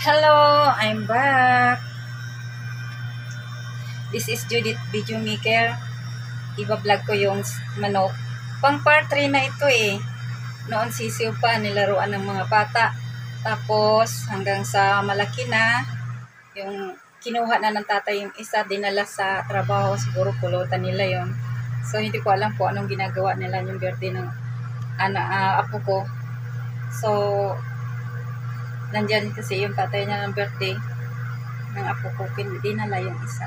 Hello, I'm back. This is Judith Video Maker. Iba-vlog ko yung manok. Pang part 3 na ito eh. Noon sisiw pa, nilaruan ng mga bata. Tapos hanggang sa malaki na, yung kinuha na ng tatay yung isa, dinala sa trabaho. Siguro pulutan nila yon. So hindi ko alam po anong ginagawa nila yung birthday ng apo ko. So nandyan kasi yung tatay niya ng birthday ng apo ko, dinala yung isa.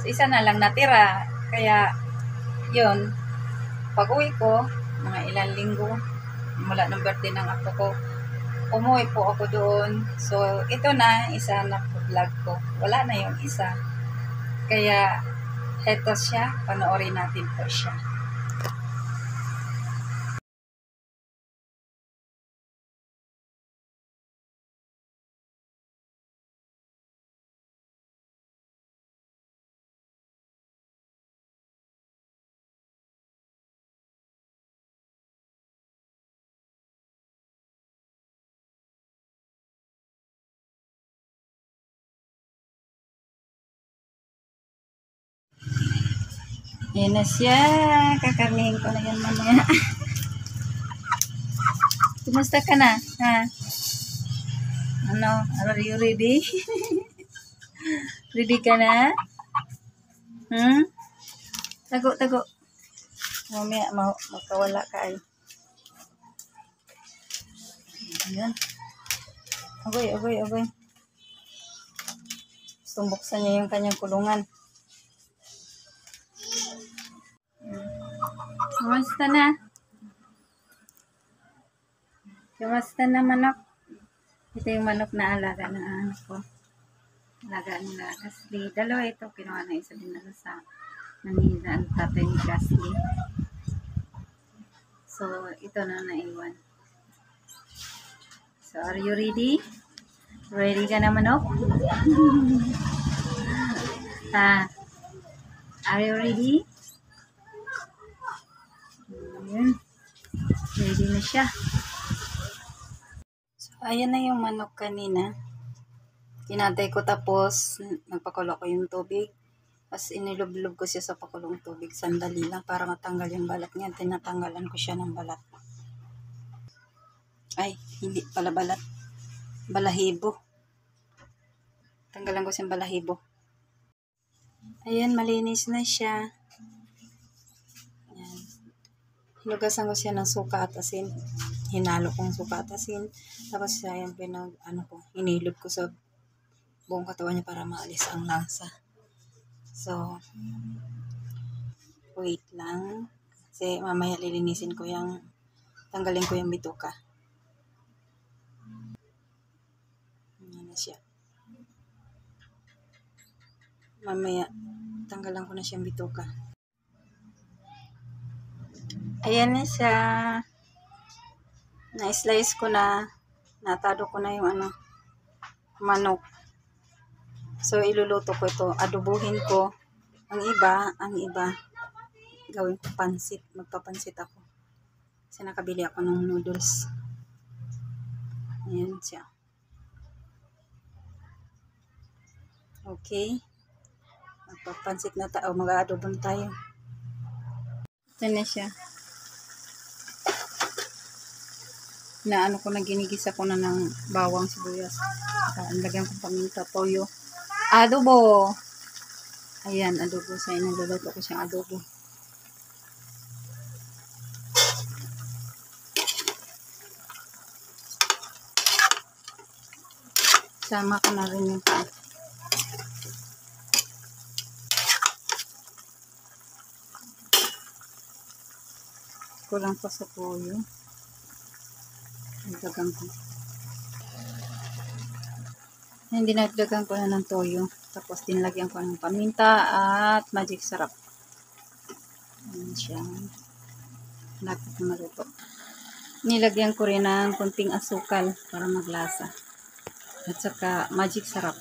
So, isa na lang natira. Kaya, yun, pag uwi ko, mga ilang linggo, mula ng birthday ng apo ko, umuwi po ako doon. So, ito na, isa na vlog ko. Wala na yung isa. Kaya, eto siya, panoorin natin po siya. Yan na siya. Kakarnihin ko na yan mamaya. Kumusta ka na? Ha? Ano? Are you ready? Ready ka na? Tago. Mamaya magkawala ka ay. Ayan. Agoy. Tumbuksan niya yung kanyang kulungan. Kamusta na manok? Ito yung manok na alaga ng anak ko. Alaga nila Gasly. Dalawa ito. Kinuha na isa din na sa Manila ang tatay ni Gasly. So, ito na naiwan. So, are you ready? Ready ka na manok? Are you ready? Ayan. Ready na siya. So, ayan na yung manok kanina. Kinatay ko tapos nagpakulo ko yung tubig. Tapos inilublob ko siya sa pakulong tubig. Sandali lang para matanggal yung balat niya. Tinatanggalan ko siya ng balat. Ay, hindi pala balat. Balahibo. Tanggalan ko siyang balahibo. Ayan, malinis na siya. Ayan. Hinugasan ko siya ng suka at asin. Hinalo kong suka at asin. Tapos siya yung hinilod ko sa buong katawan niya para maalis ang lasa. So, wait lang. Kasi mamaya lilinisin ko tanggalin ko yung bituka. Ayan na siya. Mamaya, tanggalan ko na siyang bituka. Ayan na siya. Na-slice ko na. Natado ko na yung manok. So, iluluto ko ito. Adobuhin ko. Ang iba, gawin ko pansit. Magpapansit ako. Kasi nakabili ako ng noodles. Ayan siya. Okay. Magpapansit na tayo. Mag-adobo na tayo. Ito na siya. Ginigisa ko na ng bawang sibuyas. Lagyan ko paminta, toyo. Adobo. Ayan, adobo. Sa inaluluto ko siyang adobo. Sama ko na rin yung kulang pa sa toyo. Nagdagan ko. Hindi nagdagan ko na ng toyo. Tapos dinlagyan ko ng paminta at magic sarap. Ayan siya. Lapit na maluto. Nilagyan ko rin ng konting asukal para maglasa. At saka magic sarap.